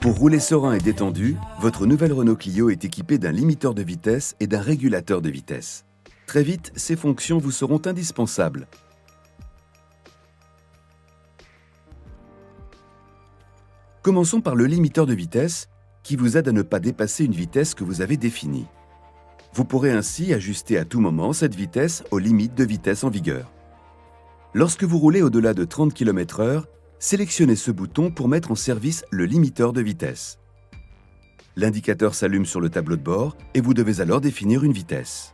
Pour rouler serein et détendu, votre nouvelle Renault Clio est équipée d'un limiteur de vitesse et d'un régulateur de vitesse. Très vite, ces fonctions vous seront indispensables. Commençons par le limiteur de vitesse qui vous aide à ne pas dépasser une vitesse que vous avez définie. Vous pourrez ainsi ajuster à tout moment cette vitesse aux limites de vitesse en vigueur. Lorsque vous roulez au-delà de 30 km/h, sélectionnez ce bouton pour mettre en service le limiteur de vitesse. L'indicateur s'allume sur le tableau de bord et vous devez alors définir une vitesse.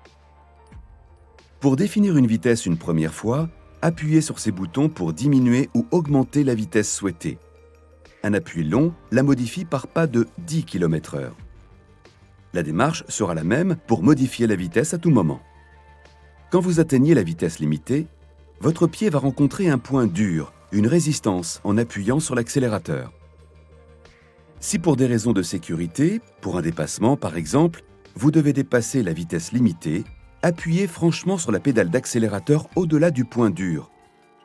Pour définir une vitesse une première fois, appuyez sur ces boutons pour diminuer ou augmenter la vitesse souhaitée. Un appui long la modifie par pas de 10 km/h. La démarche sera la même pour modifier la vitesse à tout moment. Quand vous atteignez la vitesse limitée, votre pied va rencontrer un point dur, une résistance en appuyant sur l'accélérateur. Si pour des raisons de sécurité, pour un dépassement par exemple, vous devez dépasser la vitesse limitée, appuyez franchement sur la pédale d'accélérateur au-delà du point dur.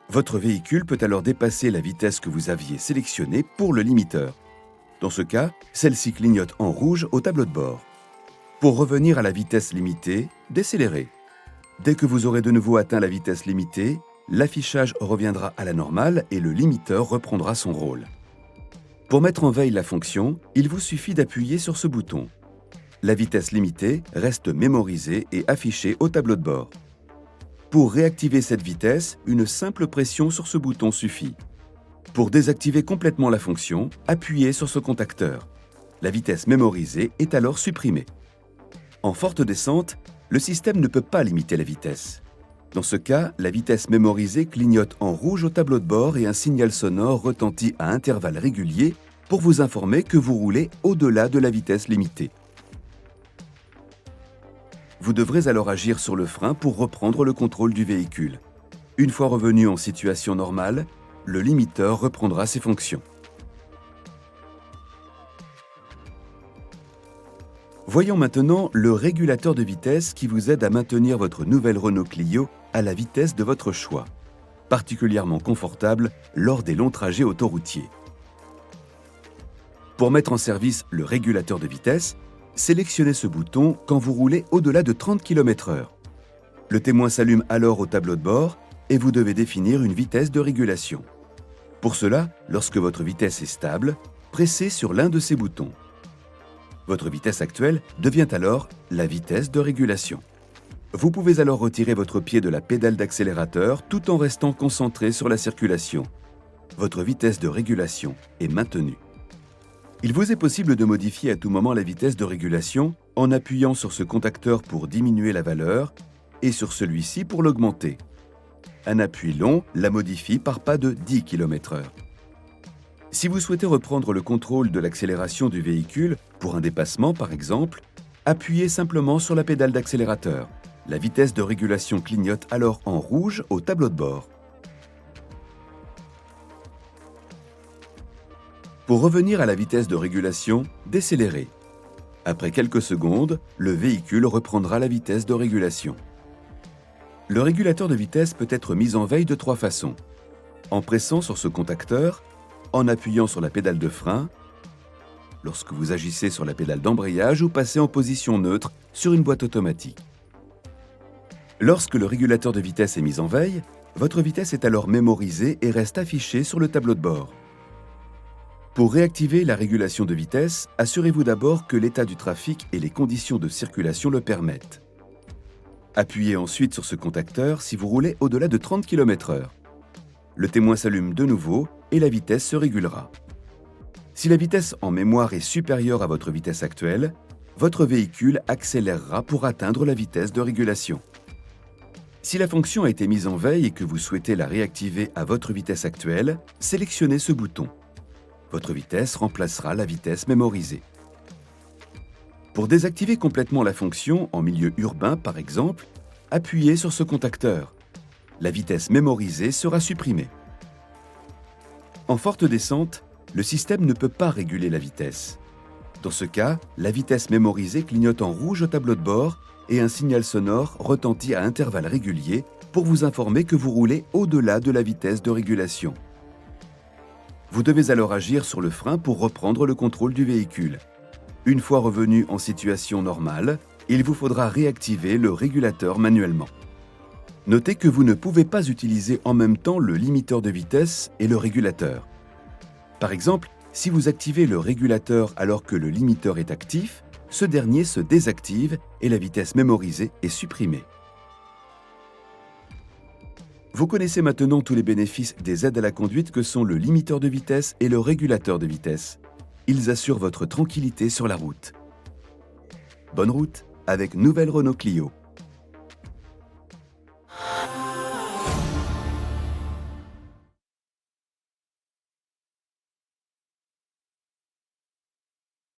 Votre véhicule peut alors dépasser la vitesse que vous aviez sélectionnée pour le limiteur. Dans ce cas, celle-ci clignote en rouge au tableau de bord. Pour revenir à la vitesse limitée, décélérez. Dès que vous aurez de nouveau atteint la vitesse limitée, l'affichage reviendra à la normale et le limiteur reprendra son rôle. Pour mettre en veille la fonction, il vous suffit d'appuyer sur ce bouton. La vitesse limitée reste mémorisée et affichée au tableau de bord. Pour réactiver cette vitesse, une simple pression sur ce bouton suffit. Pour désactiver complètement la fonction, appuyez sur ce contacteur. La vitesse mémorisée est alors supprimée. En forte descente, le système ne peut pas limiter la vitesse. Dans ce cas, la vitesse mémorisée clignote en rouge au tableau de bord et un signal sonore retentit à intervalles réguliers pour vous informer que vous roulez au-delà de la vitesse limitée. Vous devrez alors agir sur le frein pour reprendre le contrôle du véhicule. Une fois revenu en situation normale, le limiteur reprendra ses fonctions. Voyons maintenant le régulateur de vitesse qui vous aide à maintenir votre nouvelle Renault Clio à la vitesse de votre choix, particulièrement confortable lors des longs trajets autoroutiers. Pour mettre en service le régulateur de vitesse, sélectionnez ce bouton quand vous roulez au-delà de 30 km/h. Le témoin s'allume alors au tableau de bord et vous devez définir une vitesse de régulation. Pour cela, lorsque votre vitesse est stable, pressez sur l'un de ces boutons. Votre vitesse actuelle devient alors la vitesse de régulation. Vous pouvez alors retirer votre pied de la pédale d'accélérateur tout en restant concentré sur la circulation. Votre vitesse de régulation est maintenue. Il vous est possible de modifier à tout moment la vitesse de régulation en appuyant sur ce contacteur pour diminuer la valeur et sur celui-ci pour l'augmenter. Un appui long la modifie par pas de 10 km/h. Si vous souhaitez reprendre le contrôle de l'accélération du véhicule, pour un dépassement par exemple, appuyez simplement sur la pédale d'accélérateur. La vitesse de régulation clignote alors en rouge au tableau de bord. Pour revenir à la vitesse de régulation, décélérez. Après quelques secondes, le véhicule reprendra la vitesse de régulation. Le régulateur de vitesse peut être mis en veille de 3 façons. En pressant sur ce contacteur, en appuyant sur la pédale de frein, lorsque vous agissez sur la pédale d'embrayage ou passez en position neutre sur une boîte automatique. Lorsque le régulateur de vitesse est mis en veille, votre vitesse est alors mémorisée et reste affichée sur le tableau de bord. Pour réactiver la régulation de vitesse, assurez-vous d'abord que l'état du trafic et les conditions de circulation le permettent. Appuyez ensuite sur ce contacteur si vous roulez au-delà de 30 km/h. Le témoin s'allume de nouveau et la vitesse se régulera. Si la vitesse en mémoire est supérieure à votre vitesse actuelle, votre véhicule accélérera pour atteindre la vitesse de régulation. Si la fonction a été mise en veille et que vous souhaitez la réactiver à votre vitesse actuelle, sélectionnez ce bouton. Votre vitesse remplacera la vitesse mémorisée. Pour désactiver complètement la fonction, en milieu urbain par exemple, appuyez sur ce contacteur. La vitesse mémorisée sera supprimée. En forte descente, le système ne peut pas réguler la vitesse. Dans ce cas, la vitesse mémorisée clignote en rouge au tableau de bord et un signal sonore retentit à intervalles réguliers pour vous informer que vous roulez au-delà de la vitesse de régulation. Vous devez alors agir sur le frein pour reprendre le contrôle du véhicule. Une fois revenu en situation normale, il vous faudra réactiver le régulateur manuellement. Notez que vous ne pouvez pas utiliser en même temps le limiteur de vitesse et le régulateur. Par exemple, si vous activez le régulateur alors que le limiteur est actif, ce dernier se désactive et la vitesse mémorisée est supprimée. Vous connaissez maintenant tous les bénéfices des aides à la conduite que sont le limiteur de vitesse et le régulateur de vitesse. Ils assurent votre tranquillité sur la route. Bonne route avec nouvelle Renault Clio.